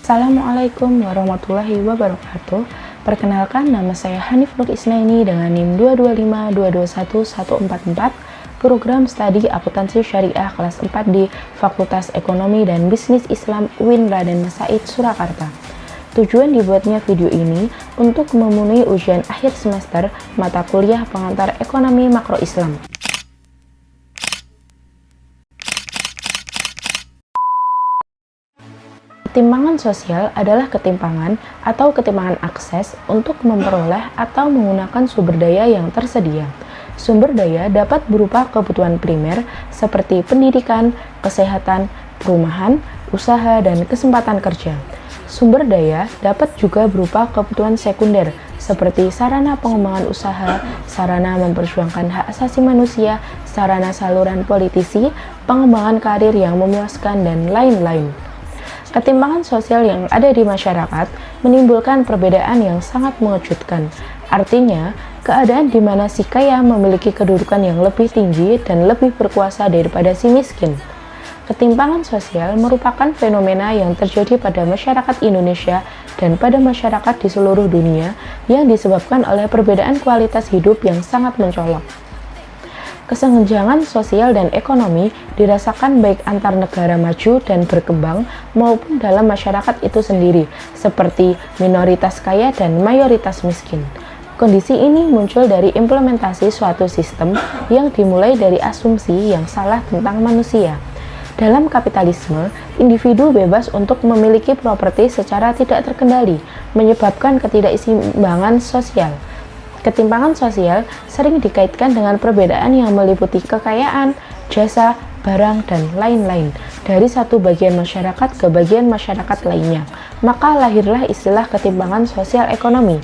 Assalamualaikum warahmatullahi wabarakatuh. Perkenalkan, nama saya Hanif Nur Isnaini dengan NIM 225221144, program studi akuntansi syariah kelas 4 di Fakultas Ekonomi dan Bisnis Islam UIN Raden Said Surakarta. Tujuan dibuatnya video ini untuk memenuhi ujian akhir semester mata kuliah pengantar ekonomi makro Islam. Ketimpangan sosial adalah ketimpangan atau ketimpangan akses untuk memperoleh atau menggunakan sumber daya yang tersedia. Sumber daya dapat berupa kebutuhan primer seperti pendidikan, kesehatan, perumahan, usaha, dan kesempatan kerja. Sumber daya dapat juga berupa kebutuhan sekunder seperti sarana pengembangan usaha, sarana memperjuangkan hak asasi manusia, sarana saluran politisi, pengembangan karir yang memuaskan, dan lain-lain. Ketimpangan sosial yang ada di masyarakat menimbulkan perbedaan yang sangat mengejutkan. Artinya, keadaan di mana si kaya memiliki kedudukan yang lebih tinggi dan lebih berkuasa daripada si miskin. Ketimpangan sosial merupakan fenomena yang terjadi pada masyarakat Indonesia dan pada masyarakat di seluruh dunia yang disebabkan oleh perbedaan kualitas hidup yang sangat mencolok. Kesenjangan sosial dan ekonomi dirasakan baik antar negara maju dan berkembang maupun dalam masyarakat itu sendiri, seperti minoritas kaya dan mayoritas miskin. Kondisi ini muncul dari implementasi suatu sistem yang dimulai dari asumsi yang salah tentang manusia. Dalam kapitalisme, individu bebas untuk memiliki properti secara tidak terkendali, menyebabkan ketidakseimbangan sosial. Ketimpangan sosial sering dikaitkan dengan perbedaan yang meliputi kekayaan, jasa, barang, dan lain-lain dari satu bagian masyarakat ke bagian masyarakat lainnya. Maka lahirlah istilah ketimpangan sosial ekonomi.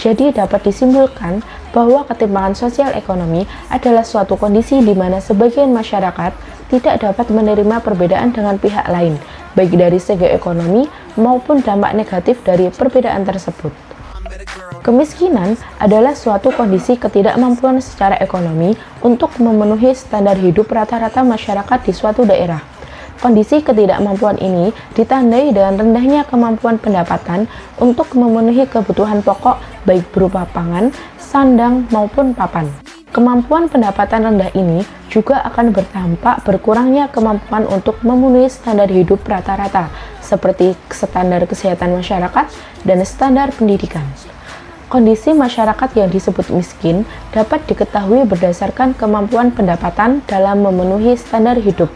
Jadi dapat disimpulkan bahwa ketimpangan sosial ekonomi adalah suatu kondisi di mana sebagian masyarakat tidak dapat menerima perbedaan dengan pihak lain, baik dari segi ekonomi maupun dampak negatif dari perbedaan tersebut. Kemiskinan adalah suatu kondisi ketidakmampuan secara ekonomi untuk memenuhi standar hidup rata-rata masyarakat di suatu daerah. Kondisi ketidakmampuan ini ditandai dengan rendahnya kemampuan pendapatan untuk memenuhi kebutuhan pokok baik berupa pangan, sandang, maupun papan. Kemampuan pendapatan rendah ini juga akan berdampak berkurangnya kemampuan untuk memenuhi standar hidup rata-rata seperti standar kesehatan masyarakat dan standar pendidikan. Kondisi masyarakat yang disebut miskin dapat diketahui berdasarkan kemampuan pendapatan dalam memenuhi standar hidup.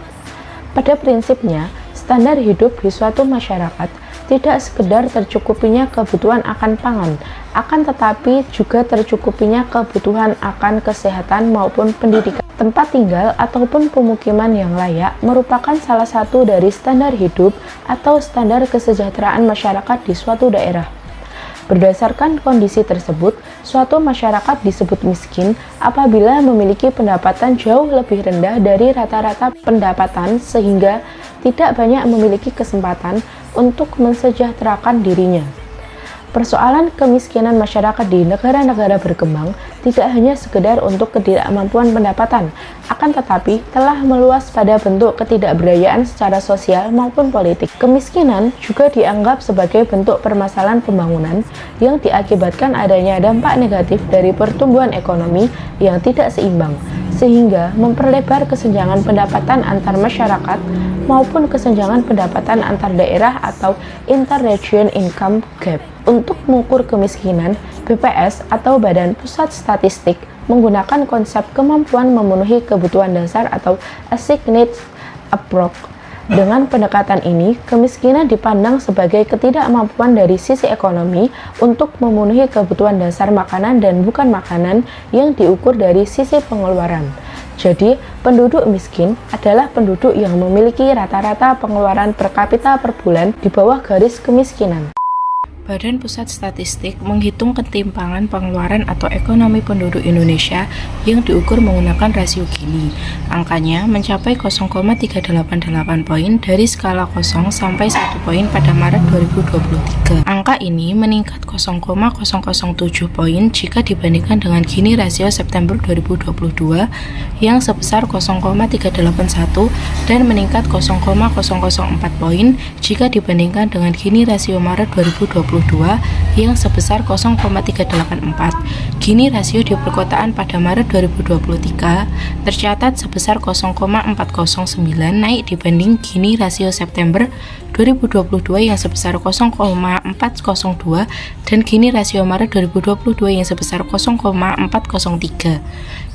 Pada prinsipnya, standar hidup di suatu masyarakat tidak sekedar tercukupinya kebutuhan akan pangan, akan tetapi juga tercukupinya kebutuhan akan kesehatan maupun pendidikan. Tempat tinggal ataupun pemukiman yang layak merupakan salah satu dari standar hidup atau standar kesejahteraan masyarakat di suatu daerah. Berdasarkan kondisi tersebut, suatu masyarakat disebut miskin apabila memiliki pendapatan jauh lebih rendah dari rata-rata pendapatan sehingga tidak banyak memiliki kesempatan untuk mensejahterakan dirinya. Persoalan kemiskinan masyarakat di negara-negara berkembang tidak hanya sekedar untuk ketidakmampuan pendapatan, akan tetapi telah meluas pada bentuk ketidakberdayaan secara sosial maupun politik. Kemiskinan juga dianggap sebagai bentuk permasalahan pembangunan yang diakibatkan adanya dampak negatif dari pertumbuhan ekonomi yang tidak seimbang, sehingga memperlebar kesenjangan pendapatan antar masyarakat maupun kesenjangan pendapatan antar daerah atau inter-region income gap. Untuk mengukur kemiskinan, BPS atau Badan Pusat Statistik menggunakan konsep kemampuan memenuhi kebutuhan dasar atau basic needs approach. Dengan pendekatan ini, kemiskinan dipandang sebagai ketidakmampuan dari sisi ekonomi untuk memenuhi kebutuhan dasar makanan dan bukan makanan yang diukur dari sisi pengeluaran. Jadi, penduduk miskin adalah penduduk yang memiliki rata-rata pengeluaran per kapita per bulan di bawah garis kemiskinan. Badan Pusat Statistik menghitung ketimpangan pengeluaran atau ekonomi penduduk Indonesia yang diukur menggunakan rasio Gini. Angkanya mencapai 0,388 poin dari skala 0 sampai 1 poin pada Maret 2023. Angka ini meningkat 0,007 poin jika dibandingkan dengan Gini rasio September 2022 yang sebesar 0,381 dan meningkat 0,004 poin jika dibandingkan dengan Gini rasio Maret 2022 yang sebesar 0,384. Gini rasio di perkotaan pada Maret 2023 tercatat sebesar 0,409 naik dibanding Gini rasio September 2022 yang sebesar 0,402 dan Gini rasio Maret 2022 yang sebesar 0,403.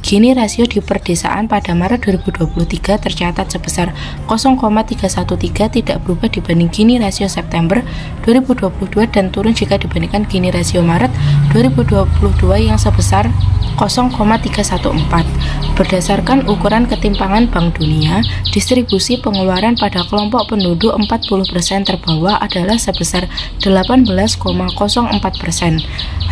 Gini rasio di perdesaan pada Maret 2023 tercatat sebesar 0,313 tidak berubah dibanding Gini rasio September 2022 dan turun jika dibandingkan Gini rasio Maret 2022 yang sebesar 0,314. Berdasarkan ukuran ketimpangan Bank Dunia, distribusi pengeluaran pada kelompok penduduk 40% terbawah adalah sebesar 18,04%.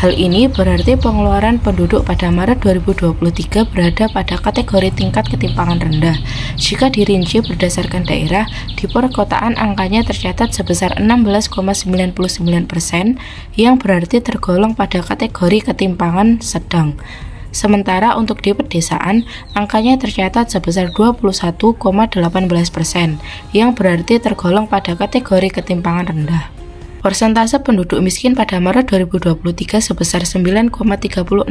Hal ini berarti pengeluaran penduduk pada Maret 2023 berada pada kategori tingkat ketimpangan rendah. Jika dirinci berdasarkan daerah, di perkotaan angkanya tercatat sebesar 16,99% yang berarti tergolong pada kategori ketimpangan sedang. Sementara untuk di pedesaan, angkanya tercatat sebesar 21,18%, yang berarti tergolong pada kategori ketimpangan rendah. Persentase penduduk miskin pada Maret 2023 sebesar 9,36%,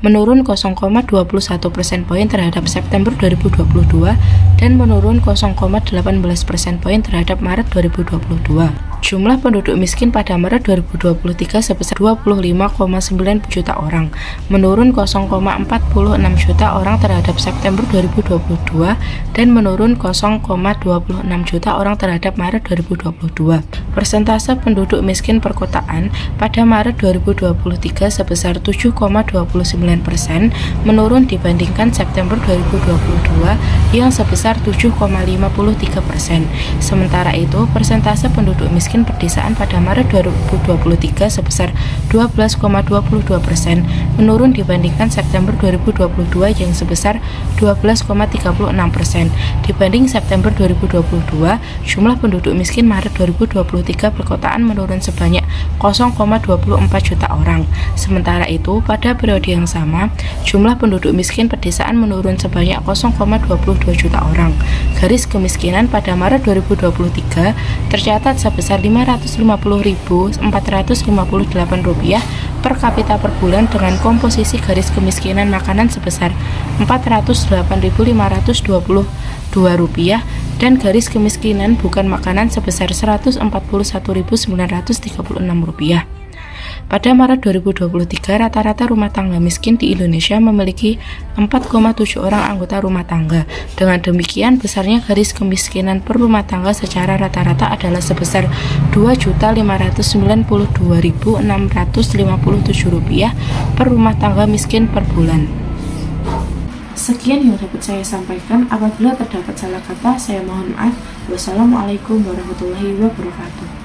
menurun 0,21 persen poin terhadap September 2022 dan menurun 0,18 persen poin terhadap Maret 2022. Jumlah penduduk miskin pada Maret 2023 sebesar 25,9 juta orang, menurun 0,46 juta orang terhadap September 2022 dan menurun 0,26 juta orang terhadap Maret 2022. Persentase penduduk miskin perkotaan pada Maret 2023 sebesar 7,29%, menurun dibandingkan September 2022 yang sebesar 7,53%. Sementara itu, persentase penduduk miskin pedesaan pada Maret 2023 sebesar 12,22%, menurun dibandingkan September 2022 yang sebesar 12,36%. Dibanding September 2022, jumlah penduduk miskin Maret 2023 perkotaan menurun sebanyak 0,24 juta orang. Sementara itu, pada periode yang sama, jumlah penduduk miskin pedesaan menurun sebanyak 0,22 juta orang. Garis kemiskinan pada Maret 2023 tercatat sebesar Rp550.458 per kapita per bulan dengan komposisi garis kemiskinan makanan sebesar Rp408.522 dan garis kemiskinan bukan makanan sebesar Rp141.936. Pada Maret 2023, rata-rata rumah tangga miskin di Indonesia memiliki 4,7 orang anggota rumah tangga. Dengan demikian, besarnya garis kemiskinan per rumah tangga secara rata-rata adalah sebesar Rp2.592.657 per rumah tangga miskin per bulan. Sekian yang dapat saya sampaikan. Apabila terdapat salah kata, saya mohon maaf. Wassalamualaikum warahmatullahi wabarakatuh.